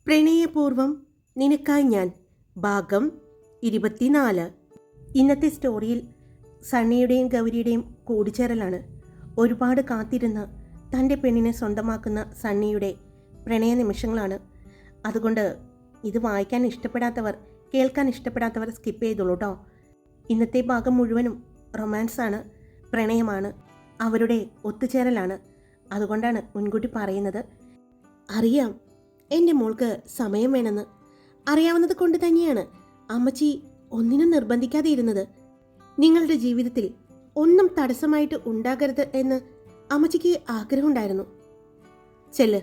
പ്രണയപൂർവം നിനക്കായി ഞാൻ ഭാഗം 24. ഇന്നത്തെ സ്റ്റോറിയിൽ സണ്ണിയുടെയും ഗൗരിയുടെയും കൂടിച്ചേരലാണ്. ഒരുപാട് കാത്തിരുന്ന് തൻ്റെ പെണ്ണിനെ സ്വന്തമാക്കുന്ന സണ്ണിയുടെ പ്രണയ നിമിഷങ്ങളാണ്. അതുകൊണ്ട് ഇത് വായിക്കാൻ ഇഷ്ടപ്പെടാത്തവർ, കേൾക്കാൻ ഇഷ്ടപ്പെടാത്തവർ സ്കിപ്പ് ചെയ്തോളൂ കേട്ടോ. ഇന്നത്തെ ഭാഗം മുഴുവനും റൊമാൻസാണ്, പ്രണയമാണ്, അവരുടെ ഒത്തുചേരലാണ്. അതുകൊണ്ടാണ് മുൻകൂട്ടി പറയുന്നത്. അറിയാം എൻ്റെ മോൾക്ക് സമയം വേണമെന്ന്. അറിയാവുന്നത് കൊണ്ട് തന്നെയാണ് അമ്മച്ചി ഒന്നിനും നിർബന്ധിക്കാതെ ഇരുന്നത്. നിങ്ങളുടെ ജീവിതത്തിൽ ഒന്നും തടസ്സമായിട്ട് ഉണ്ടാകരുത് എന്ന് അമ്മച്ചിക്ക് ആഗ്രഹമുണ്ടായിരുന്നു. ചെല്ല്,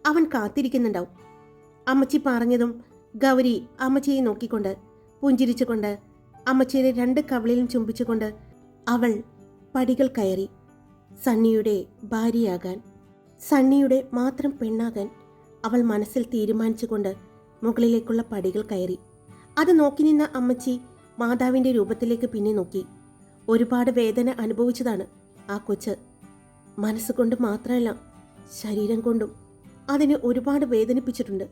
അവൻ കാത്തിരിക്കുന്നുണ്ടാവും. അമ്മച്ചി പറഞ്ഞതും ഗൗരി അമ്മച്ചിയെ നോക്കിക്കൊണ്ട് പുഞ്ചിരിച്ചുകൊണ്ട് അമ്മച്ചിയുടെ 2 കവിളിലും ചുംബിച്ചുകൊണ്ട് അവൾ പടികൾ കയറി. സണ്ണിയുടെ ഭാര്യയാകാൻ, സണ്ണിയുടെ മാത്രം പെണ്ണാകാൻ അവൾ മനസ്സിൽ തീരുമാനിച്ചുകൊണ്ട് മുകളിലേക്കുള്ള പടികൾ കയറി. അത് നോക്കി നിന്ന അമ്മച്ചി മാതാവിൻ്റെ രൂപത്തിലേക്ക് പിന്നെ നോക്കി. ഒരുപാട് വേദന അനുഭവിച്ചതാണ് ആ കൊച്ച്. മനസ്സുകൊണ്ട് മാത്രമല്ല, ശരീരം കൊണ്ടും അതിനെ ഒരുപാട് വേദനിപ്പിച്ചിട്ടുണ്ട്.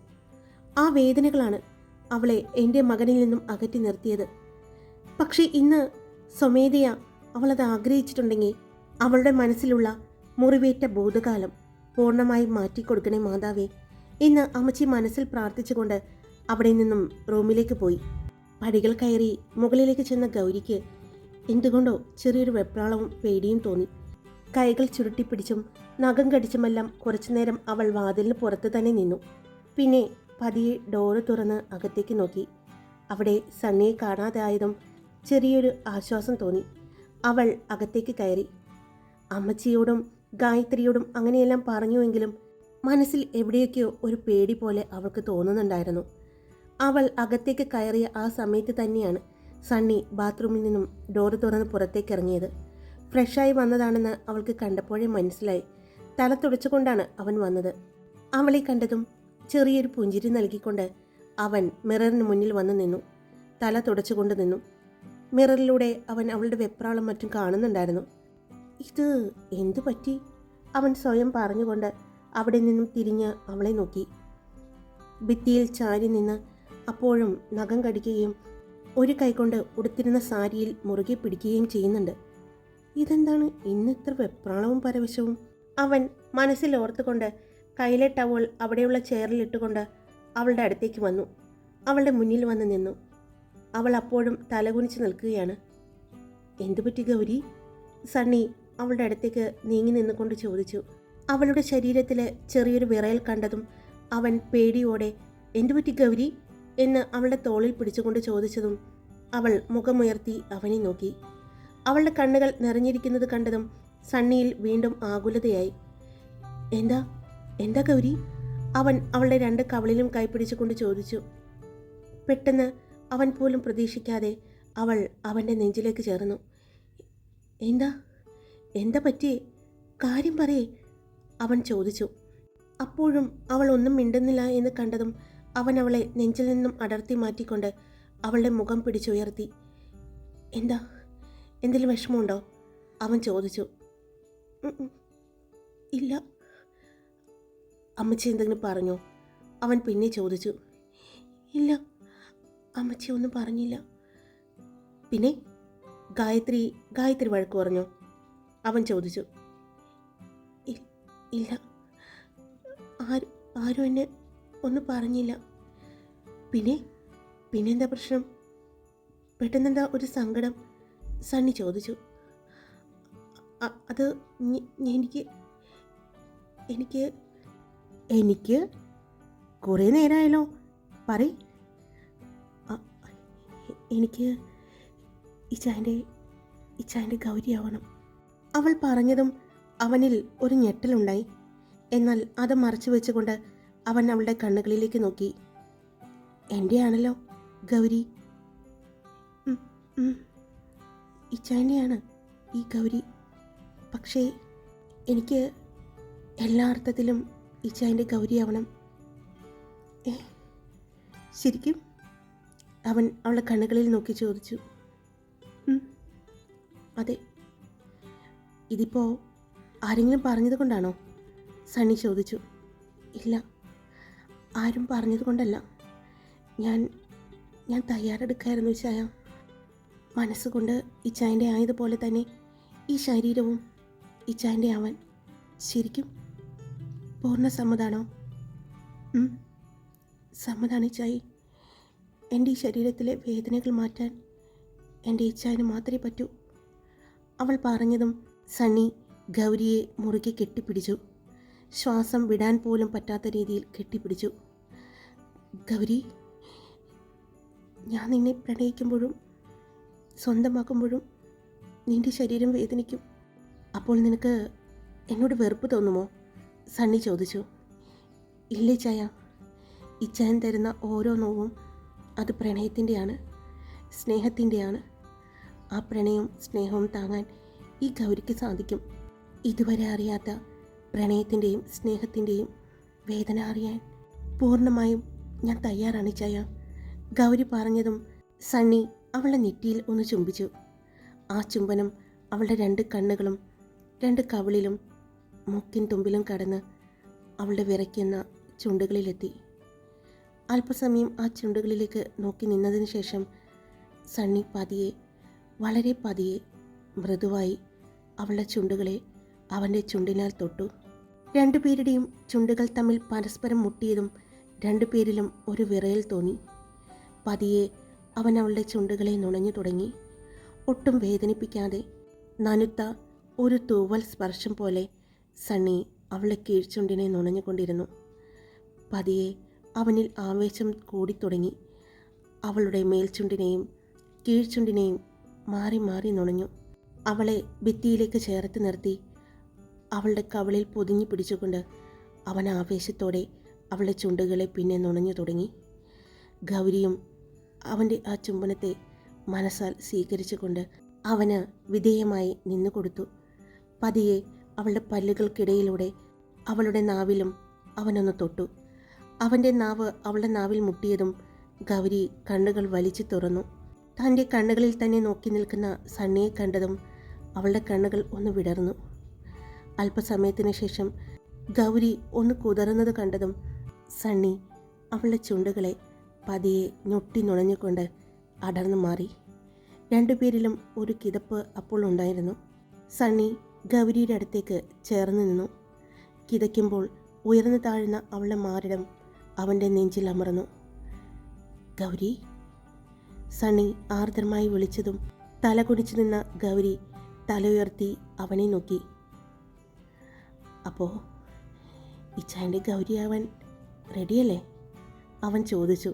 ആ വേദനകളാണ് അവളെ എൻ്റെ മകനിൽ നിന്നും അകറ്റി നിർത്തിയത്. പക്ഷേ ഇന്ന് സ്വമേധയാ അവളത് ആഗ്രഹിച്ചിട്ടുണ്ടെങ്കിൽ അവളുടെ മനസ്സിലുള്ള മുറിവേറ്റ ഭൂതകാലം പൂർണ്ണമായി മാറ്റിക്കൊടുക്കണേ മാതാവേ എന്ന് അമ്മച്ചി മനസ്സിൽ പ്രാർത്ഥിച്ചുകൊണ്ട് അവിടെ നിന്നും റൂമിലേക്ക് പോയി. പടികൾ കയറി മുകളിലേക്ക് ചെന്ന ഗൗരിക്ക് എന്തുകൊണ്ടോ ചെറിയൊരു വെപ്രാളവും പേടിയും തോന്നി. കൈകൾ ചുരുട്ടിപ്പിടിച്ചും നഖം കടിച്ചുമെല്ലാം കുറച്ചുനേരം അവൾ വാതിലിന് പുറത്ത് തന്നെ നിന്നു. പിന്നെ പതിയെ ഡോറ് തുറന്ന് അകത്തേക്ക് നോക്കി. അവിടെ സണ്ണിയെ കാണാതായതും ചെറിയൊരു ആശ്വാസം തോന്നി. അവൾ അകത്തേക്ക് കയറി. അമ്മച്ചിയോടും ഗായത്രിയോടും അങ്ങനെയെല്ലാം പറഞ്ഞുവെങ്കിലും മനസ്സിൽ എവിടെയൊക്കെയോ ഒരു പേടി പോലെ അവൾക്ക് തോന്നുന്നുണ്ടായിരുന്നു. അവൾ അകത്തേക്ക് കയറിയ ആ സമയത്ത് തന്നെയാണ് സണ്ണി ബാത്റൂമിൽ നിന്നും ഡോറ് തുറന്ന് പുറത്തേക്ക് ഇറങ്ങിയത്. ഫ്രഷായി വന്നതാണെന്ന് അവൾക്ക് കണ്ടപ്പോഴേ മനസ്സിലായി. തല തുടച്ചുകൊണ്ടാണ് അവൻ വന്നത്. അവളെ കണ്ടതും ചെറിയൊരു പുഞ്ചിരി നൽകിക്കൊണ്ട് അവൻ മിററിന് മുന്നിൽ വന്നു നിന്നു. തല തുടച്ചുകൊണ്ട് നിന്നു. മിററിലൂടെ അവൻ അവളുടെ വെപ്രാളം മറ്റും കാണുന്നുണ്ടായിരുന്നു. ഇത് എന്തു പറ്റി? അവൻ സ്വയം പറഞ്ഞുകൊണ്ട് അവിടെ നിന്നും തിരിഞ്ഞ് അവളെ നോക്കി. ഭിത്തിയിൽ ചാരി നിന്ന് അപ്പോഴും നഖം കടിക്കുകയും ഒരു കൈകൊണ്ട് ഉടുത്തിരുന്ന സാരിയിൽ മുറുകെ പിടിക്കുകയും ചെയ്യുന്നുണ്ട്. ഇതെന്താണ് ഇന്ന് ഇത്ര വെപ്രാളവും പരവശവും? അവൻ മനസ്സിൽ ഓർത്തുകൊണ്ട് കയ്യിലെ ടവൽ അവിടെയുള്ള ചെയറിലിട്ടുകൊണ്ട് അവളുടെ അടുത്തേക്ക് വന്നു. അവളുടെ മുന്നിൽ വന്ന് നിന്നു. അവൾ അപ്പോഴും തലകുനിച്ച് നിൽക്കുകയാണ്. എന്തുപറ്റി ഗൗരി? സണ്ണി അവളുടെ അടുത്തേക്ക് നീങ്ങി നിന്നുകൊണ്ട് ചോദിച്ചു. അവളുടെ ശരീരത്തിൽ ചെറിയൊരു വിറയൽ കണ്ടതും അവൻ പേടിയോടെ എന്തുപറ്റി ഗൗരി എന്ന് അവളുടെ തോളിൽ പിടിച്ചുകൊണ്ട് ചോദിച്ചതും അവൾ മുഖമുയർത്തി അവനെ നോക്കി. അവളുടെ കണ്ണുകൾ നിറഞ്ഞിരിക്കുന്നത് കണ്ടതും സണ്ണിയിൽ വീണ്ടും ആകുലതയായി. എന്താ എന്താ ഗൗരി? അവൻ അവളുടെ 2 കവിളിലും കൈപ്പിടിച്ചുകൊണ്ട് ചോദിച്ചു. പെട്ടെന്ന് അവൻ പോലും പ്രതീക്ഷിക്കാതെ അവൾ അവൻ്റെ നെഞ്ചിലേക്ക് ചേർന്നു. എന്താ എന്താ പറ്റിയേ? കാര്യം പറയേ, അവൻ ചോദിച്ചു. അപ്പോഴും അവൾ ഒന്നും മിണ്ടുന്നില്ല എന്ന് കണ്ടതും അവൻ അവളെ നെഞ്ചിൽ നിന്നും അടർത്തി മാറ്റിക്കൊണ്ട് അവളുടെ മുഖം പിടിച്ചുയർത്തി. എന്താ, എന്തെങ്കിലും വിഷമമുണ്ടോ? അവൻ ചോദിച്ചു. ഇല്ല. അമ്മച്ചി എന്തെങ്കിലും പറഞ്ഞോ? അവൻ പിന്നെ ചോദിച്ചു. ഇല്ല, അമ്മച്ചി ഒന്നും പറഞ്ഞില്ല. പിന്നെ ഗായത്രി വഴക്ക് പറഞ്ഞോ? അവൻ ചോദിച്ചു. ഇല്ല, ആരും എന്നെ ഒന്നും പറഞ്ഞില്ല. പിന്നെന്താ പ്രശ്നം? പെട്ടെന്നെന്താ ഒരു സങ്കടം? സണ്ണി ചോദിച്ചു. അത് എനിക്ക് കുറേ നേരമായല്ലോ. പറയ്. എനിക്ക് ഇച്ചാൻ്റെ ഗൗരിയാവണം. അവൾ പറഞ്ഞതും അവനിൽ ഒരു ഞെട്ടലുണ്ടായി. എന്നാൽ അത് മറച്ചു വെച്ചുകൊണ്ട് അവൻ അവളുടെ കണ്ണുകളിലേക്ക് നോക്കി. എൻ്റെയാണല്ലോ ഗൗരി. ഇച്ചാൻ്റെയാണ് ഈ ഗൗരി. പക്ഷേ എനിക്ക് എല്ലാ അർത്ഥത്തിലും ഇച്ചാൻ്റെ ഗൗരിയാവണം. ശരിക്കും? അവൻ അവളുടെ കണ്ണുകളിൽ നോക്കി ചോദിച്ചു. അതെ. ഇതിപ്പോൾ ആരെങ്കിലും പറഞ്ഞത് കൊണ്ടാണോ? സണ്ണി ചോദിച്ചു. ഇല്ല, ആരും പറഞ്ഞതുകൊണ്ടല്ല. ഞാൻ ഞാൻ തയ്യാറെടുക്കായിരുന്നു ചായ. മനസ്സുകൊണ്ട് ഇച്ചായൻ്റെ ആയതുപോലെ തന്നെ ഈ ശരീരവും ഇച്ചായൻ്റെ ആവാൻ. ശരിക്കും പൂർണ്ണ സമ്മതാണോ? സമ്മതാണ് ഇച്ചായി. എൻ്റെ ഈ ശരീരത്തിലെ വേദനകൾ മാറ്റാൻ എൻ്റെ ഇച്ചായന് മാത്രമേ പറ്റൂ. അവൾ പറഞ്ഞതും സണ്ണി ഗൗരിയെ മുറുകെ കെട്ടിപ്പിടിച്ചു. ശ്വാസം വിടാൻ പോലും പറ്റാത്ത രീതിയിൽ കെട്ടിപ്പിടിച്ചു. ഗൗരി, ഞാൻ നിന്നെ പ്രണയിക്കുമ്പോഴും സ്വന്തമാക്കുമ്പോഴും നിന്റെ ശരീരം വേദനിക്കും. അപ്പോൾ നിനക്ക് എന്നോട് വെറുപ്പ് തോന്നുമോ? സണ്ണി ചോദിച്ചു. ഇല്ലേ ചായ, ഇച്ചായൻ തരുന്ന ഓരോ നോവും അത് പ്രണയത്തിൻ്റെയാണ്, സ്നേഹത്തിൻ്റെയാണ്. ആ പ്രണയവും സ്നേഹവും താങ്ങാൻ ഈ ഗൗരിക്ക് സാധിക്കും. ഇതുവരെ അറിയാത്ത പ്രണയത്തിൻ്റെയും സ്നേഹത്തിൻ്റെയും വേദന അറിയാൻ പൂർണ്ണമായും ഞാൻ തയ്യാറാണ് ചായ. ഗൗരി പറഞ്ഞതും സണ്ണി അവളുടെ നെറ്റിയിൽ ഒന്ന് ചുംബിച്ചു. ആ ചുംബനം അവളുടെ 2 കണ്ണുകളും 2 കവിളിലും മൂക്കിൻ തുമ്പിലും കടന്ന് അവളുടെ വിറയ്ക്കുന്ന ചുണ്ടുകളിലെത്തി. അല്പസമയം ആ ചുണ്ടുകളിലേക്ക് നോക്കി നിന്നതിന് ശേഷം സണ്ണി പതിയെ, വളരെ പതിയെ, മൃദുവായി അവളുടെ ചുണ്ടുകളെ അവൻ്റെ ചുണ്ടിനാൽ തൊട്ടു. 2 പേരുടെയും ചുണ്ടുകൾ തമ്മിൽ പരസ്പരം മുട്ടിയതും 2 പേരിലും ഒരു വിറയൽ തോന്നി. പതിയെ അവൻ അവളുടെ ചുണ്ടുകളെ നുണഞ്ഞു തുടങ്ങി. ഒട്ടും വേദനിപ്പിക്കാതെ, നനുത്ത ഒരു തൂവൽ സ്പർശം പോലെ സണ്ണി അവളുടെ കീഴ്ചുണ്ടിനെ നുണഞ്ഞുകൊണ്ടിരുന്നു. പതിയെ അവനിൽ ആവേശം കൂടിത്തുടങ്ങി. അവളുടെ മേൽചുണ്ടിനെയും കീഴ്ചുണ്ടിനെയും മാറി മാറി നുണഞ്ഞു. അവളെ ഭിത്തിയിലേക്ക് ചേർത്ത് നിർത്തി അവളുടെ കവിളിൽ പൊതിഞ്ഞു പിടിച്ചുകൊണ്ട് അവൻ ആവേശത്തോടെ അവളുടെ ചുണ്ടുകളെ പിന്നെ നുണഞ്ഞു തുടങ്ങി. ഗൗരിയും അവൻ്റെ ആ ചുംബനത്തെ മനസ്സാൽ സ്വീകരിച്ചുകൊണ്ട് അവന് വിധേയമായി നിന്നുകൊടുത്തു. പതിയെ അവളുടെ പല്ലുകൾക്കിടയിലൂടെ അവളുടെ നാവിലും അവനൊന്ന് തൊട്ടു. അവൻ്റെ നാവ് അവളുടെ നാവിൽ മുട്ടിയതും ഗൗരി കണ്ണുകൾ വലിച്ചു തുറന്നു. തൻ്റെ കണ്ണുകളിൽ തന്നെ നോക്കി നിൽക്കുന്ന സണ്ണിയെ കണ്ടതും അവളുടെ കണ്ണുകൾ ഒന്ന് വിടർന്നു. അല്പസമയത്തിന് ശേഷം ഗൗരി ഒന്ന് കുതറുന്നത് കണ്ടതും സണ്ണി അവളുടെ ചുണ്ടുകളെ പതിയെ ഞൊട്ടി നുണഞ്ഞുകൊണ്ട് അടർന്നു മാറി. 2 പേരിലും ഒരു കിതപ്പ് അപ്പോൾ ഉണ്ടായിരുന്നു. സണ്ണി ഗൗരിയുടെ അടുത്തേക്ക് ചേർന്ന് നിന്നു. കിതയ്ക്കുമ്പോൾ ഉയർന്നു താഴ്ന്ന അവളുടെ മാറിടം അവൻ്റെ നെഞ്ചിൽ അമർന്നു. ഗൗരി, സണ്ണി ആർദ്രമായി വിളിച്ചതും തല കുനിച്ചു നിന്ന ഗൗരി തല ഉയർത്തി അവനെ നോക്കി. അപ്പോൾ ഇച്ചായൻ്റെ ഗൗരിയാവാൻ റെഡിയല്ലേ? അവൻ ചോദിച്ചു.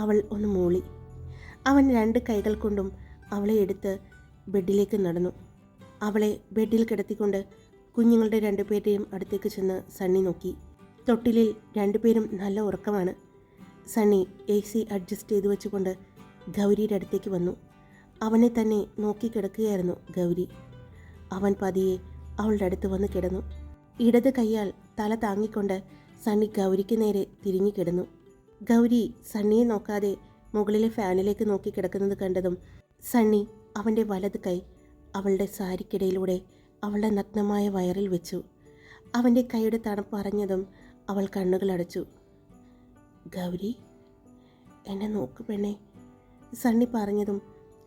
അവൾ ഒന്ന് മൂളി. അവൻ 2 കൈകൾ കൊണ്ടും അവളെ എടുത്ത് ബെഡിലേക്ക് നടന്നു. അവളെ ബെഡിൽ കിടത്തിക്കൊണ്ട് കുഞ്ഞുങ്ങളുടെ 2 പേരുടെയും അടുത്തേക്ക് ചെന്ന് സണ്ണി നോക്കി. തൊട്ടിലിൽ 2 പേരും നല്ല ഉറക്കമാണ്. സണ്ണി AC അഡ്ജസ്റ്റ് ചെയ്തു വെച്ചുകൊണ്ട് ഗൗരിയുടെ അടുത്തേക്ക് വന്നു. അവനെ തന്നെ നോക്കി കിടക്കുകയായിരുന്നു ഗൗരി. അവൻ പതിയെ അവളുടെ അടുത്ത് വന്ന് കിടന്നു. ഇടത് കൈയാൽ തല താങ്ങിക്കൊണ്ട് സണ്ണി ഗൗരിക്ക് നേരെ തിരിഞ്ഞു കിടന്നു. ഗൗരി സണ്ണിയെ നോക്കാതെ മുകളിലെ ഫാനിലേക്ക് നോക്കി കിടക്കുന്നത് കണ്ടതും സണ്ണി അവൻ്റെ വലത് കൈ അവളുടെ സാരിക്കിടയിലൂടെ അവളുടെ നഗ്നമായ വയറിൽ വെച്ചു. അവൻ്റെ കൈയുടെ തണുപ്പ് അറിഞ്ഞതും അവൾ കണ്ണുകൾ അടച്ചു. ഗൗരി, എന്നെ നോക്കു പെണ്ണേ, സണ്ണി പറഞ്ഞതും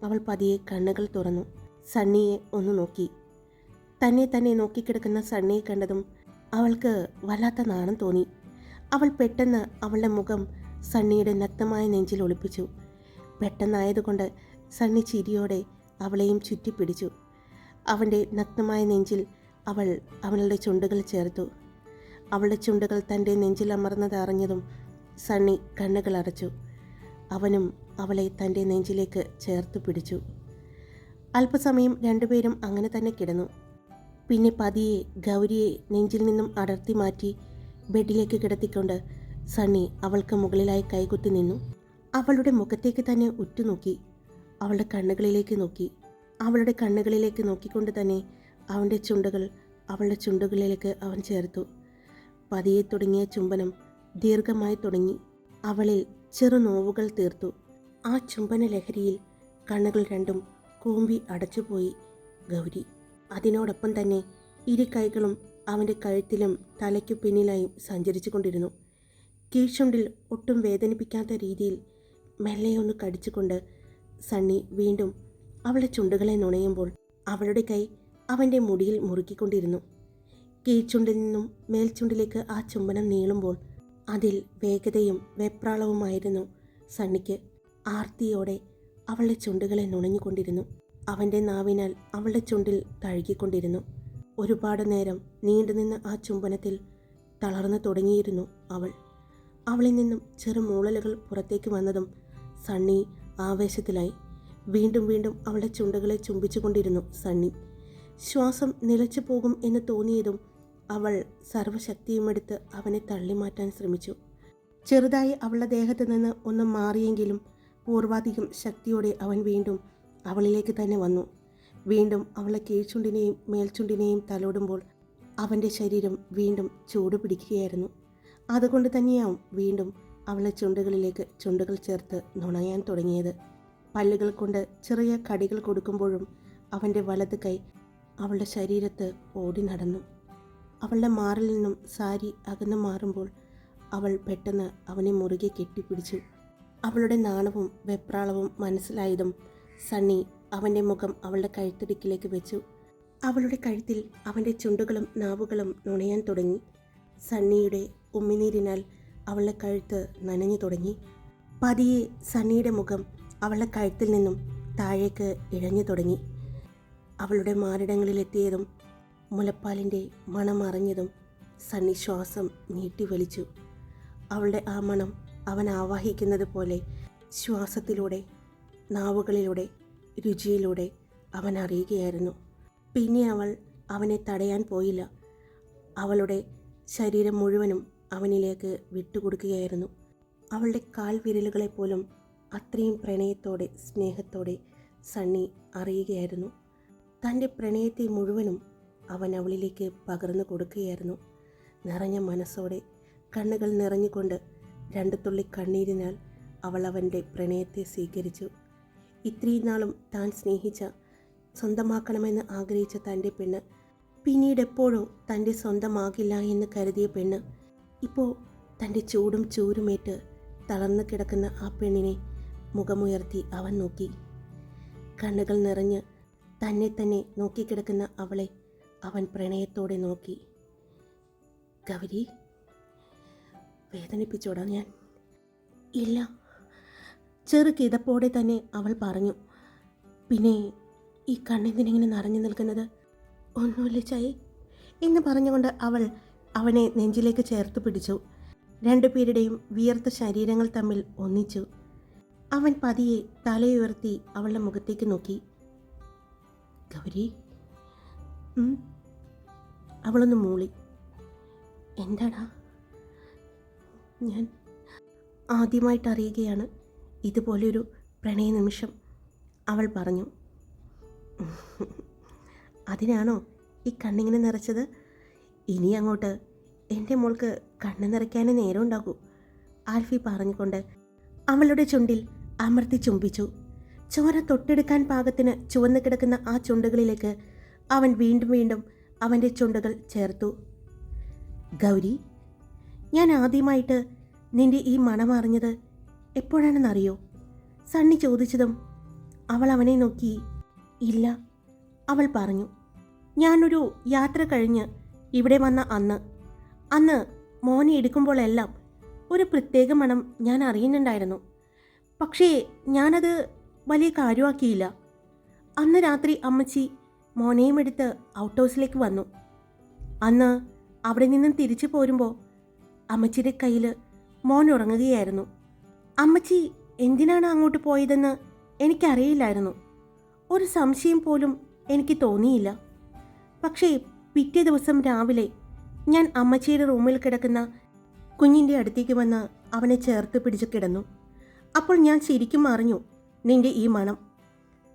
അവൾ പതിയെ കണ്ണുകൾ തുറന്നു. സണ്ണിയെ ഒന്ന് നോക്കി. തന്നെ നോക്കിക്കിടക്കുന്ന സണ്ണിയെ കണ്ടതും അവൾക്ക് വല്ലാത്ത നാണം തോന്നി. അവൾ പെട്ടെന്ന് അവളുടെ മുഖം സണ്ണിയുടെ നഗ്നമായ നെഞ്ചിൽ ഒളിപ്പിച്ചു. പെട്ടെന്നായതുകൊണ്ട് സണ്ണി ചിരിയോടെ അവളെയും ചുറ്റിപ്പിടിച്ചു. അവൻ്റെ നഗ്നമായ നെഞ്ചിൽ അവൾ അവളുടെ ചുണ്ടുകൾ ചേർത്തു. അവളുടെ ചുണ്ടുകൾ തൻ്റെ നെഞ്ചിൽ അമർന്നത് അറിഞ്ഞതും സണ്ണി കണ്ണുകൾ അടച്ചു. അവനും അവളെ തൻ്റെ നെഞ്ചിലേക്ക് ചേർത്ത് പിടിച്ചു. അല്പസമയം 2 പേരും അങ്ങനെ തന്നെ കിടന്നു. പിന്നെ പതിയെ ഗൗരിയെ നെഞ്ചിൽ നിന്നും അടർത്തി മാറ്റി ബെഡിലേക്ക് കിടത്തിക്കൊണ്ട് സണ്ണി അവൾക്ക് മുകളിലായി കൈകുത്തി നിന്നു. അവളുടെ മുഖത്തേക്ക് തന്നെ ഉറ്റുനോക്കി. അവളുടെ കണ്ണുകളിലേക്ക് നോക്കി. അവളുടെ കണ്ണുകളിലേക്ക് നോക്കിക്കൊണ്ട് തന്നെ അവൻ്റെ ചുണ്ടുകൾ അവളുടെ ചുണ്ടുകളിലേക്ക് അവൻ ചേർത്തു. പതിയെ തുടങ്ങിയ ചുംബനം ദീർഘമായി തുടങ്ങി. അവളിൽ ചെറുനോവുകൾ തീർത്തു. ആ ചുംബന ലഹരിയിൽ കണ്ണുകൾ 2 കൂമ്പി അടച്ചുപോയി ഗൗരി. അതിനോടൊപ്പം തന്നെ 2 കൈകളും അവൻ്റെ കഴുത്തിലും തലയ്ക്കു പിന്നിലായും സഞ്ചരിച്ചു കൊണ്ടിരുന്നു. കീഴ്ചുണ്ടിൽ ഒട്ടും വേദനിപ്പിക്കാത്ത രീതിയിൽ മെല്ലെയൊന്ന് കടിച്ചുകൊണ്ട് സണ്ണി വീണ്ടും അവളുടെ ചുണ്ടുകളെ നുണയുമ്പോൾ അവളുടെ കൈ അവൻ്റെ മുടിയിൽ മുറുക്കിക്കൊണ്ടിരുന്നു. കീഴ്ചുണ്ടിൽ നിന്നും മേൽചുണ്ടിലേക്ക് ആ ചുംബനം നീളുമ്പോൾ അതിൽ വേഗതയും വെപ്രാളവുമായിരുന്നു സണ്ണിക്ക്. ആർത്തിയോടെ അവളുടെ ചുണ്ടുകളെ നുണഞ്ഞുകൊണ്ടിരുന്നു. അവൻ്റെ നാവിനാൽ അവളുടെ ചുണ്ടിൽ തഴുകിക്കൊണ്ടിരുന്നു. ഒരുപാട് നേരം നീണ്ടുനിന്ന ആ ചുംബനത്തിൽ തളർന്നു തുടങ്ങിയിരുന്നു അവൾ. അവളിൽ നിന്നും ചെറു മൂളലുകൾ പുറത്തേക്ക് വന്നതും സണ്ണി ആവേശത്തിലായി. വീണ്ടും വീണ്ടും അവളുടെ ചുണ്ടുകളെ ചുംബിച്ചുകൊണ്ടിരുന്നു സണ്ണി. ശ്വാസം നിലച്ചു പോകും എന്ന് തോന്നിയതും അവൾ സർവ്വശക്തിയുമെടുത്ത് അവനെ തള്ളിമാറ്റാൻ ശ്രമിച്ചു. ചെറുതായി അവളുടെ ദേഹത്ത് നിന്ന് ഒന്ന് മാറിയെങ്കിലും പൂർവാധികം ശക്തിയോടെ അവൻ വീണ്ടും അവളിലേക്ക് തന്നെ വന്നു. വീണ്ടും അവളെ കീഴ്ചുണ്ടിനെയും മേൽചുണ്ടിനെയും തലോടുമ്പോൾ അവൻ്റെ ശരീരം വീണ്ടും ചൂട് പിടിക്കുകയായിരുന്നു. അതുകൊണ്ട് തന്നെയാവും വീണ്ടും അവളെ ചുണ്ടുകളിലേക്ക് ചുണ്ടുകൾ ചേർത്ത് നുണയാൻ തുടങ്ങിയത്. പല്ലുകൾ കൊണ്ട് ചെറിയ കടികൾ കൊടുക്കുമ്പോഴും അവൻ്റെ വലത് കൈ അവളുടെ ശരീരത്ത് ഓടി നടന്നു. അവളുടെ മാറിൽ നിന്നും സാരി അകന്നു മാറുമ്പോൾ അവൾ പെട്ടെന്ന് അവനെ മുറുകെ കെട്ടിപ്പിടിച്ചു. അവളുടെ നാണവും വെപ്രാളവും മനസ്സിലായതും സണ്ണി അവൻ്റെ മുഖം അവളുടെ കഴുത്തിടുക്കിലേക്ക് വെച്ചു. അവളുടെ കഴുത്തിൽ അവൻ്റെ ചുണ്ടുകളും നാവുകളും നുണയാൻ തുടങ്ങി. സണ്ണിയുടെ ഉമ്മിനീരിനാൽ അവളുടെ കഴുത്ത് നനഞ്ഞു തുടങ്ങി. പതിയെ സണ്ണിയുടെ മുഖം അവളുടെ കഴുത്തിൽ നിന്നും താഴേക്ക് ഇഴഞ്ഞു തുടങ്ങി. അവളുടെ മാറിടങ്ങളിലെത്തിയതും മുലപ്പാലിൻ്റെ മണം അറിഞ്ഞതും സണ്ണി ശ്വാസം നീട്ടി വലിച്ചു. അവളുടെ ആ മണം അവൻ ആവാഹിക്കുന്നത് പോലെ ശ്വാസത്തിലൂടെ, നാവുകളിലൂടെ, രുചിയിലൂടെ അവൻ അറിയുകയായിരുന്നു. പിന്നെ അവൾ അവനെ തടയാൻ പോയില്ല. അവളുടെ ശരീരം മുഴുവനും അവനിലേക്ക് വിട്ടുകൊടുക്കുകയായിരുന്നു. അവളുടെ കാൽ വിരലുകളെപ്പോലും അത്രയും പ്രണയത്തോടെ സ്നേഹത്തോടെ സണ്ണി അറിയുകയായിരുന്നു. തൻ്റെ പ്രണയത്തെ മുഴുവനും അവൻ അവളിലേക്ക് പകർന്നു കൊടുക്കുകയായിരുന്നു. നിറഞ്ഞ മനസ്സോടെ, കണ്ണുകൾ നിറഞ്ഞുകൊണ്ട്, 2 തുള്ളി കണ്ണീരിനാൽ അവൾ അവൻ്റെ പ്രണയത്തെ സ്വീകരിച്ചു. ഇത്രയും നാളും താൻ സ്നേഹിച്ച, സ്വന്തമാക്കണമെന്ന് ആഗ്രഹിച്ച തൻ്റെ പെണ്ണ്, പിന്നീട് എപ്പോഴോ തൻ്റെ സ്വന്തമാകില്ല എന്ന് കരുതിയ പെണ്ണ്, ഇപ്പോൾ തൻ്റെ ചൂടും ചൂരുമേറ്റ് തളർന്നു കിടക്കുന്ന ആ പെണ്ണിനെ മുഖമുയർത്തി അവൻ നോക്കി. കണ്ണുകൾ നിറഞ്ഞ് തന്നെ തന്നെ നോക്കിക്കിടക്കുന്ന അവളെ അവൻ പ്രണയത്തോടെ നോക്കി. ഗൗരി, വേദനിപ്പിച്ചോടാ ഞാൻ? ഇല്ല, ചെറു കിതപ്പോടെ തന്നെ അവൾ പറഞ്ഞു. പിന്നെ ഈ കണ്ണെന്തിനിങ്ങനെ നിറഞ്ഞു നിൽക്കുന്നത്? ഒന്നുമില്ല ചായേ എന്ന് പറഞ്ഞുകൊണ്ട് അവൾ അവനെ നെഞ്ചിലേക്ക് ചേർത്ത് പിടിച്ചു. 2 പേരുടെയും വിയർത്ത ശരീരങ്ങൾ തമ്മിൽ ഒന്നിച്ചു. അവൻ പതിയെ തലയുയർത്തി അവളുടെ മുഖത്തേക്ക് നോക്കി. ഗൗരി, അവളൊന്ന് മൂളി. എന്താടാ? ഞാൻ ആദ്യമായിട്ട് അറിയുകയാണ് ഇതുപോലൊരു പ്രണയ നിമിഷം, അവൾ പറഞ്ഞു. അതിനാണോ ഈ കണ്ണിങ്ങനെ നിറച്ചത്? ഇനി അങ്ങോട്ട് എൻ്റെ മോൾക്ക് കണ്ണ് നിറയ്ക്കാനേ നേരം ഉണ്ടാകൂ, ആൽഫി പറഞ്ഞുകൊണ്ട് അവളുടെ ചുണ്ടിൽ അമർത്തി ചുംബിച്ചു. ചോര തൊട്ടെടുക്കാൻ പാകത്തിന് ചുവന്നു കിടക്കുന്ന ആ ചുണ്ടുകളിലേക്ക് അവൻ വീണ്ടും വീണ്ടും അവൻ്റെ ചുണ്ടുകൾ ചേർത്തു. ഗൗരി, ഞാൻ ആദ്യമായിട്ട് നിന്റെ ഈ മണം അറിഞ്ഞത് എപ്പോഴാണെന്നറിയോ? സണ്ണി ചോദിച്ചതും അവൾ അവനെ നോക്കി. ഇല്ല, അവൾ പറഞ്ഞു. ഞാനൊരു യാത്ര കഴിഞ്ഞ് ഇവിടെ വന്ന അന്ന് മോനെ എടുക്കുമ്പോഴെല്ലാം ഒരു പ്രത്യേക മണം ഞാൻ അറിയുന്നുണ്ടായിരുന്നു. പക്ഷേ ഞാനത് വലിയ കാര്യമാക്കിയില്ല. അന്ന് രാത്രി അമ്മച്ചി മോനെയും എടുത്ത് ഔട്ട് ഹൗസിലേക്ക് വന്നു. അന്ന് അവിടെ നിന്നും തിരിച്ചു പോരുമ്പോൾ അമ്മച്ചിയുടെ കയ്യിൽ മോൻ ഉറങ്ങുകയായിരുന്നു. അമ്മച്ചി എന്തിനാണ് അങ്ങോട്ട് പോയതെന്ന് എനിക്കറിയില്ലായിരുന്നു. ഒരു സംശയം പോലും എനിക്ക് തോന്നിയില്ല. പക്ഷേ പിറ്റേ ദിവസം രാവിലെ ഞാൻ അമ്മച്ചിയുടെ റൂമിൽ കിടക്കുന്ന കുഞ്ഞിൻ്റെ അടുത്തേക്ക് വന്ന് അവനെ ചേർത്ത് പിടിച്ച് കിടന്നു. അപ്പോൾ ഞാൻ ശരിക്കും അറിഞ്ഞു നിന്റെ ഈ മണം.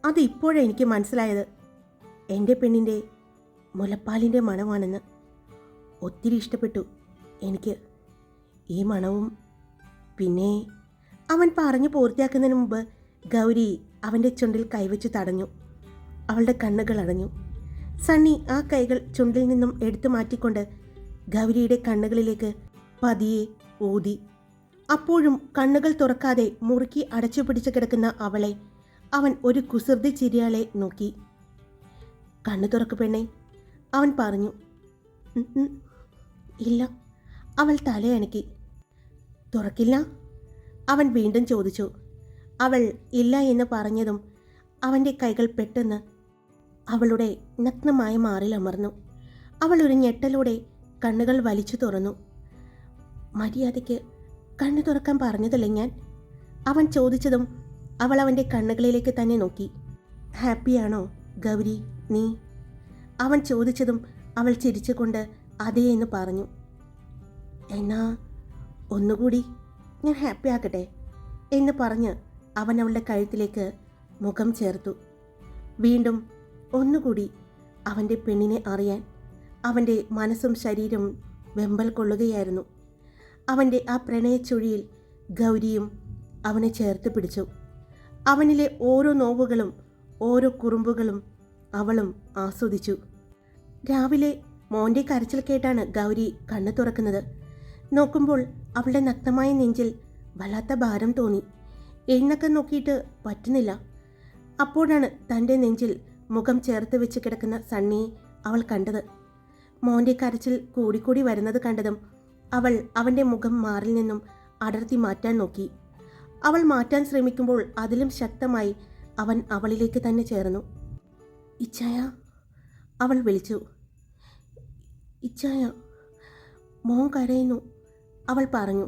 അത് ഇപ്പോഴാണ് എനിക്ക് മനസ്സിലായത്, എൻ്റെ പെണ്ണിൻ്റെ മുലപ്പാലിൻ്റെ മണമാണെന്ന്. ഒത്തിരി ഇഷ്ടപ്പെട്ടു എനിക്ക് ഈ മണവും. പിന്നെ അവൻ പറഞ്ഞു പൂർത്തിയാക്കുന്നതിന് മുമ്പ് ഗൗരി അവൻ്റെ ചുണ്ടിൽ കൈവച്ച് തടഞ്ഞു. അവളുടെ കണ്ണുകൾ അടഞ്ഞു. സണ്ണി ആ കൈകൾ ചുണ്ടിൽ നിന്നും എടുത്തു മാറ്റിക്കൊണ്ട് ഗൗരിയുടെ കണ്ണുകളിലേക്ക് പതിയെ ഊതി. അപ്പോഴും കണ്ണുകൾ തുറക്കാതെ മുറുക്കി അടച്ചു പിടിച്ചു കിടക്കുന്ന അവളെ അവൻ ഒരു കുസൃതി ചിരിയാളെ നോക്കി. കണ്ണു തുറക്കു പെണ്ണേ, അവൻ പറഞ്ഞു. ഇല്ല, അവൾ തലയണക്കി. തുറക്കില്ല, അവൻ വീണ്ടും ചോദിച്ചു. അവൾ ഇല്ല എന്ന് പറഞ്ഞതും അവൻ്റെ കൈകൾ പെട്ടെന്ന് അവളുടെ നഗ്നമായ മാറിൽ അമർന്നു. അവൾ ഒരു ഞെട്ടലോടെ കണ്ണുകൾ വലിച്ചു തുറന്നു. മര്യാദയ്ക്ക് കണ്ണു തുറക്കാൻ പറഞ്ഞതല്ലേ ഞാൻ? അവൻ ചോദിച്ചതും അവൾ അവൻ്റെ കണ്ണുകളിലേക്ക് തന്നെ നോക്കി. ഹാപ്പിയാണോ ഗൗരി നീ? അവൻ ചോദിച്ചതും അവൾ ചിരിച്ചുകൊണ്ട് അതേ എന്ന് പറഞ്ഞു. എന്നാ ഒന്നുകൂടി ഞാൻ ഹാപ്പി ആക്കട്ടെ എന്ന് പറഞ്ഞ് അവൻ അവളുടെ കഴുത്തിലേക്ക് മുഖം ചേർത്തു. വീണ്ടും ഒന്നുകൂടി അവൻ്റെ പെണ്ണിനെ അറിയാൻ അവൻ്റെ മനസ്സും ശരീരവും വെമ്പൽ കൊള്ളുകയായിരുന്നു. അവൻ്റെ ആ പ്രണയച്ചുഴിയിൽ ഗൗരിയും അവനെ ചേർത്ത് പിടിച്ചു. അവനിലെ ഓരോ നോവുകളും ഓരോ കുറുമ്പുകളും അവളും ആസ്വദിച്ചു. രാവിലെ മോൻ്റെ കരച്ചിൽ കേട്ടാണ് ഗൗരി കണ്ണു തുറക്കുന്നത്. നോക്കുമ്പോൾ അവളുടെ നഗ്നമായ നെഞ്ചിൽ വല്ലാത്ത ഭാരം തോന്നി. എഴുന്നൊക്കെ നോക്കിയിട്ട് പറ്റുന്നില്ല. അപ്പോഴാണ് തൻ്റെ നെഞ്ചിൽ മുഖം ചേർത്ത് വെച്ച് കിടക്കുന്ന സണ്ണിയെ അവൾ കണ്ടത്. മോൻ്റെ കരച്ചിൽ കൂടിക്കൂടി വരുന്നത് കണ്ടതും അവൾ അവൻ്റെ മുഖം മാറിൽ നിന്നും അടർത്തി മാറ്റാൻ നോക്കി. അവൾ മാറ്റാൻ ശ്രമിക്കുമ്പോൾ അതിലും ശക്തമായി അവൻ അവളിലേക്ക് തന്നെ ചേർന്നു. ഇച്ചായ, അവൾ വിളിച്ചു. ഇച്ചായ, മോൻ കരയുന്നു, അവൾ പറഞ്ഞു.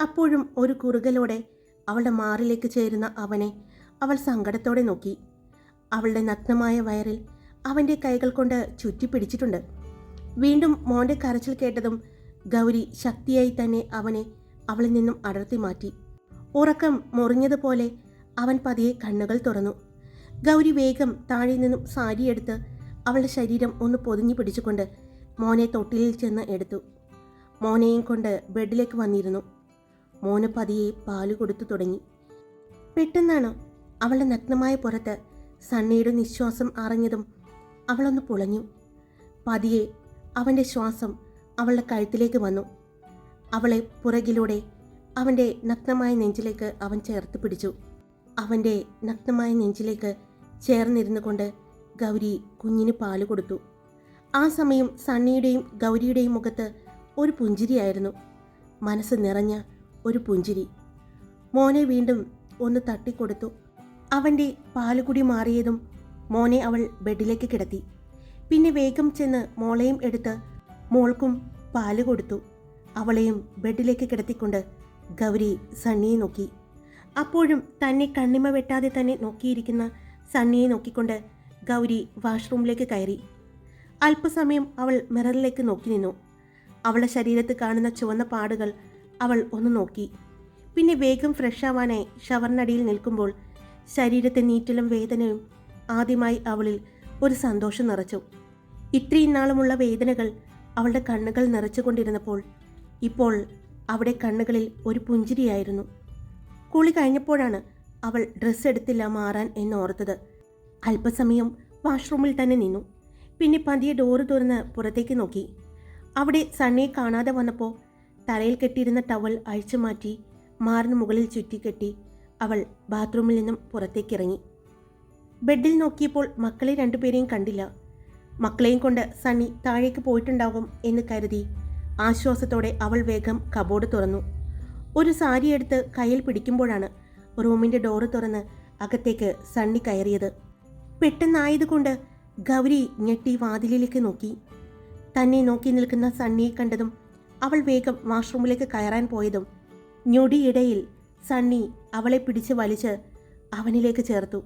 അപ്പോഴും ഒരു കുറുകലോടെ അവളുടെ മാറിലേക്ക് ചേരുന്ന അവനെ അവൾ സങ്കടത്തോടെ നോക്കി. അവളുടെ നഗ്നമായ വയറിൽ അവൻ്റെ കൈകൾ കൊണ്ട് ചുറ്റിപ്പിടിച്ചിട്ടുണ്ട്. വീണ്ടും മോൻ്റെ കരച്ചിൽ കേട്ടതും ഗൗരി ശക്തിയായി തന്നെ അവനെ അവളിൽ നിന്നും അടർത്തി മാറ്റി. ഉറക്കം മുറിഞ്ഞതുപോലെ അവൻ പതിയെ കണ്ണുകൾ തുറന്നു. ഗൗരി വേഗം താഴെ നിന്നും സാരിയെടുത്ത് അവളുടെ ശരീരം ഒന്ന് പൊതിഞ്ഞു പിടിച്ചുകൊണ്ട് മോനെ തൊട്ടിലിൽ ചെന്ന് എടുത്തു. മോനെയും കൊണ്ട് ബെഡിലേക്ക് വന്നിരുന്നു. മോന് പതിയെ പാല് കൊടുത്തു തുടങ്ങി. പെട്ടെന്നാണ് അവളുടെ നഗ്നമായ പുറത്ത് സണ്ണിയുടെ നിശ്വാസം അറിഞ്ഞതും അവളൊന്ന് പുളഞ്ഞു. പതിയെ അവൻ്റെ ശ്വാസം അവളുടെ കഴുത്തിലേക്ക് വന്നു. അവളെ പുറകിലൂടെ അവൻ്റെ നഗ്നമായ നെഞ്ചിലേക്ക് അവൻ ചേർത്ത് പിടിച്ചു. അവൻ്റെ നഗ്നമായ നെഞ്ചിലേക്ക് ചേർന്നിരുന്നു കൊണ്ട് ഗൗരി കുഞ്ഞിന് പാല് കൊടുത്തു. ആ സമയം സണ്ണിയുടെയും ഗൗരിയുടെയും മുഖത്ത് ഒരു പുഞ്ചിരിയായിരുന്നു. മനസ്സ് നിറഞ്ഞ ഒരു പുഞ്ചിരി. മോനെ വീണ്ടും ഒന്ന് തട്ടിക്കൊടുത്തു. അവൻ്റെ പാലുകുടി മാറിയതും മോനെ അവൾ ബെഡിലേക്ക് കിടത്തി. പിന്നെ വേഗം ചെന്ന് മോളെയും എടുത്ത് മോൾക്കും പാല് കൊടുത്തു. അവളെയും ബെഡിലേക്ക് കിടത്തിക്കൊണ്ട് ഗൗരി സണ്ണിയെ നോക്കി. അപ്പോഴും തന്നെ കണ്ണിമ വെട്ടാതെ തന്നെ നോക്കിയിരിക്കുന്ന സണ്ണിയെ നോക്കിക്കൊണ്ട് ഗൗരി വാഷ്റൂമിലേക്ക് കയറി. അല്പസമയം അവൾ മിററിലേക്ക് നോക്കി നിന്നു. അവളുടെ ശരീരത്ത് കാണുന്ന ചുവന്ന പാടുകൾ അവൾ ഒന്ന് നോക്കി. പിന്നെ വേഗം ഫ്രഷ് ആവാനായി ഷവറിനടിയിൽ നിൽക്കുമ്പോൾ ശരീരത്തെ നീറ്റലും വേദനയും ആദ്യമായി അവളിൽ ഒരു സന്തോഷം നിറച്ചു. ഇത്രയും നാളുമുള്ള വേദനകൾ അവളുടെ കണ്ണുകൾ നിറച്ചുകൊണ്ടിരുന്നപ്പോൾ ഇപ്പോൾ അവിടെ കണ്ണുകളിൽ ഒരു പുഞ്ചിരിയായിരുന്നു. കുളി കഴിഞ്ഞപ്പോഴാണ് അവൾ ഡ്രസ്സ് എടുത്തില്ല മാറാൻ എന്നോർത്തത്. അല്പസമയം വാഷ്റൂമിൽ തന്നെ നിന്നു. പിന്നെ പതിയെ ഡോറ് തുറന്ന് പുറത്തേക്ക് നോക്കി. അവിടെ സണ്ണിയെ കാണാതെ വന്നപ്പോൾ തലയിൽ കെട്ടിയിരുന്ന ടവൽ അഴിച്ചു മാറ്റി മാറിന് മുകളിൽ ചുറ്റിക്കെട്ടി അവൾ ബാത്റൂമിൽ നിന്നും പുറത്തേക്കിറങ്ങി. ബെഡിൽ നോക്കിയപ്പോൾ മക്കളെ രണ്ടുപേരെയും കണ്ടില്ല. മക്കളെയും കൊണ്ട് സണ്ണി താഴേക്ക് പോയിട്ടുണ്ടാകും എന്ന് കരുതി ആശ്വാസത്തോടെ അവൾ വേഗം കബോർഡ് തുറന്നു. ഒരു സാരി എടുത്ത് കയ്യിൽ പിടിക്കുമ്പോഴാണ് റൂമിൻ്റെ ഡോറ് തുറന്ന് അകത്തേക്ക് സണ്ണി കയറിയത്. പെട്ടെന്നായതുകൊണ്ട് ഗൗരി ഞെട്ടി വാതിലിലേക്ക് നോക്കി. തന്നെ നോക്കി നിൽക്കുന്ന സണ്ണിയെ കണ്ടതും അവൾ വേഗം വാഷ്റൂമിലേക്ക് കയറാൻ പോയതും ഞൊടിയിടയിൽ സണ്ണി അവളെ പിടിച്ച് വലിച്ച് അവനിലേക്ക് ചേർത്തു.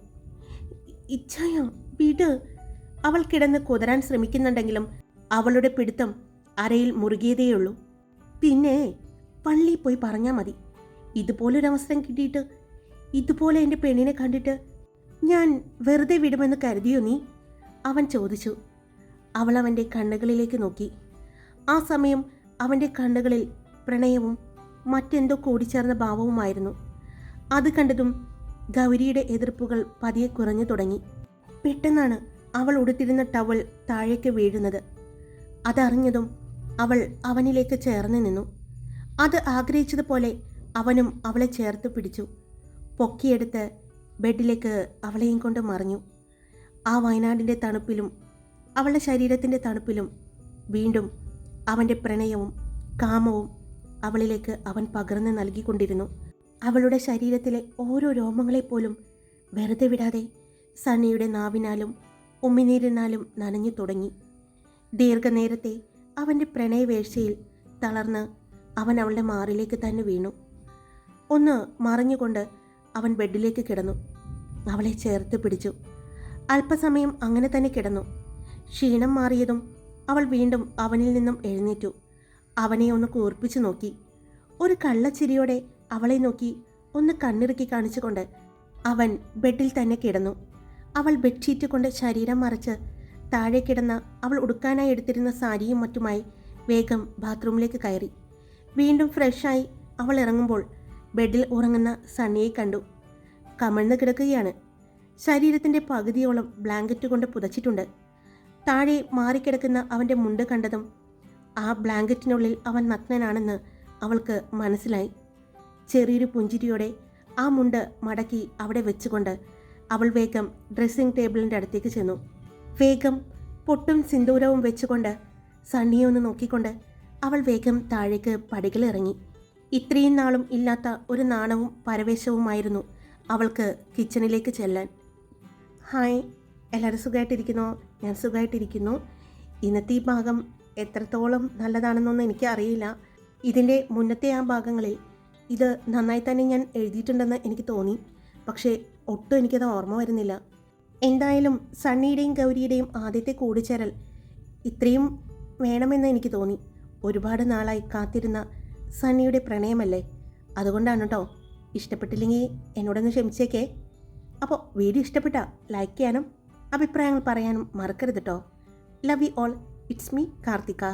ഇച്ഛായ വിട്! അവൾ കിടന്ന് കുതരാൻ ശ്രമിക്കുന്നുണ്ടെങ്കിലും അവളുടെ പിടുത്തം അരയിൽ മുറുകിയതേയുള്ളൂ. പിന്നെ പള്ളിയിൽ പോയി പറഞ്ഞാൽ മതി. ഇതുപോലൊരവസരം കിട്ടിയിട്ട്, ഇതുപോലെ എൻ്റെ പെണ്ണിനെ കണ്ടിട്ട് ഞാൻ വെറുതെ വിടുമെന്ന് കരുതിയോ നീ? അവൻ ചോദിച്ചു. അവൾ അവൻ്റെ കണ്ണുകളിലേക്ക് നോക്കി. ആ സമയം അവൻ്റെ കണ്ണുകളിൽ പ്രണയവും മറ്റെന്തോ കൂടിച്ചേർന്ന ഭാവവുമായിരുന്നു. അത് കണ്ടതും ഗൗരിയുടെ എതിർപ്പുകൾ പതിയെ കുറഞ്ഞു തുടങ്ങി. പെട്ടെന്നാണ് അവൾ ഉടുത്തിരുന്ന ടവൽ താഴേക്ക് വീഴുന്നത്. അതറിഞ്ഞതും അവൾ അവനിലേക്ക് ചേർന്ന് നിന്നു. അത് ആഗ്രഹിച്ചതുപോലെ അവനും അവളെ ചേർത്ത് പിടിച്ചു. പൊക്കിയെടുത്ത് ബെഡിലേക്ക് അവളെയും കൊണ്ട് മറിഞ്ഞു. ആ വയനാടിൻ്റെ തണുപ്പിലും അവളുടെ ശരീരത്തിൻ്റെ തണുപ്പിലും വീണ്ടും അവൻ്റെ പ്രണയവും കാമവും അവളിലേക്ക് അവൻ പകർന്ന് നൽകിക്കൊണ്ടിരുന്നു. അവളുടെ ശരീരത്തിലെ ഓരോ രോമങ്ങളെപ്പോലും വെറുതെ വിടാതെ സണ്ണിയുടെ നാവിനാലും ഉമ്മിനീരിനാലും നനഞ്ഞു തുടങ്ങി. ദീർഘനേരത്തെ അവൻ്റെ പ്രണയവേഴ്ചയിൽ തളർന്ന് അവൻ അവളുടെ മാറിലേക്ക് തന്നെ വീണു. ഒന്ന് മറിഞ്ഞുകൊണ്ട് അവൻ ബെഡിലേക്ക് കിടന്നു. അവളെ ചേർത്ത് പിടിച്ചു. അല്പസമയം അങ്ങനെ തന്നെ കിടന്നു. ക്ഷീണം മാറിയതും അവൾ വീണ്ടും അവനിൽ നിന്നും എഴുന്നേറ്റു. അവനെ ഒന്ന് കൂർപ്പിച്ചു നോക്കി. ഒരു കള്ളച്ചിരിയോടെ അവളെ നോക്കി ഒന്ന് കണ്ണിറുക്കി കാണിച്ചുകൊണ്ട് അവൻ ബെഡിൽ തന്നെ കിടന്നു. അവൾ ബെഡ്ഷീറ്റ് കൊണ്ട് ശരീരം മറച്ച് താഴെ കിടന്ന അവൾ ഉടുക്കാനായി എടുത്തിരുന്ന സാരിയും മറ്റുമായി വേഗം ബാത്റൂമിലേക്ക് കയറി. വീണ്ടും ഫ്രഷായി അവൾ ഇറങ്ങുമ്പോൾ ബെഡിൽ ഉറങ്ങുന്ന സണ്ണിയെ കണ്ടു. കമഴ്ന്ന് കിടക്കുകയാണ്. ശരീരത്തിൻ്റെ പകുതിയോളം ബ്ലാങ്കറ്റ് കൊണ്ട് പുതച്ചിട്ടുണ്ട്. താഴെ മാറിക്കിടക്കുന്ന അവൻ്റെ മുണ്ട് കണ്ടതും ആ ബ്ലാങ്കറ്റിനുള്ളിൽ അവൻ നഗ്നനാണെന്ന് അവൾക്ക് മനസ്സിലായി. ചെറിയൊരു പുഞ്ചിരിയോടെ ആ മുണ്ട് മടക്കി അവിടെ വെച്ചുകൊണ്ട് അവൾ വേഗം ഡ്രസ്സിംഗ് ടേബിളിൻ്റെ അടുത്തേക്ക് ചെന്നു. വേഗം പൊട്ടും സിന്ദൂരവും വെച്ചുകൊണ്ട് സണ്ണിയെ ഒന്ന് നോക്കിക്കൊണ്ട് അവൾ വേഗം താഴേക്ക് പടികളിറങ്ങി. ഇത്രയും നാളും ഇല്ലാത്ത ഒരു നാണവും പരവേശവുമായിരുന്നു അവൾക്ക് കിച്ചണിലേക്ക് ചെല്ലാൻ. ഹായ്, എല്ലാവരും സുഖമായിട്ടിരിക്കുന്നോ? ഞാൻ സുഖമായിട്ടിരിക്കുന്നു. ഇന്നത്തെ ഈ ഭാഗം എത്രത്തോളം നല്ലതാണെന്നൊന്നും എനിക്ക് അറിയില്ല. ഇതിൻ്റെ മുന്നത്തെ ആ ഭാഗങ്ങളിൽ ഇത് നന്നായി തന്നെ ഞാൻ എഴുതിയിട്ടുണ്ടെന്ന് എനിക്ക് തോന്നി. പക്ഷേ ഒട്ടും എനിക്കത് ഓർമ്മ വരുന്നില്ല. എന്തായാലും സണ്ണിയുടെയും ഗൗരിയുടെയും ആദ്യത്തെ കൂടിച്ചേരൽ ഇത്രയും വേണമെന്ന് എനിക്ക് തോന്നി. ഒരുപാട് നാളായി കാത്തിരുന്ന സണ്ണിയുടെ പ്രണയമല്ലേ, അതുകൊണ്ടാണ് കേട്ടോ. ഇഷ്ടപ്പെട്ടില്ലെങ്കിൽ എന്നോടൊന്ന് ക്ഷമിച്ചേക്കേ. അപ്പോൾ വീഡിയോ ഇഷ്ടപ്പെട്ടാൽ ലൈക്ക് ചെയ്യാനും അഭിപ്രായങ്ങൾ പറയാനും മറക്കരുത് കേട്ടോ. Love you all. It's me Karthika.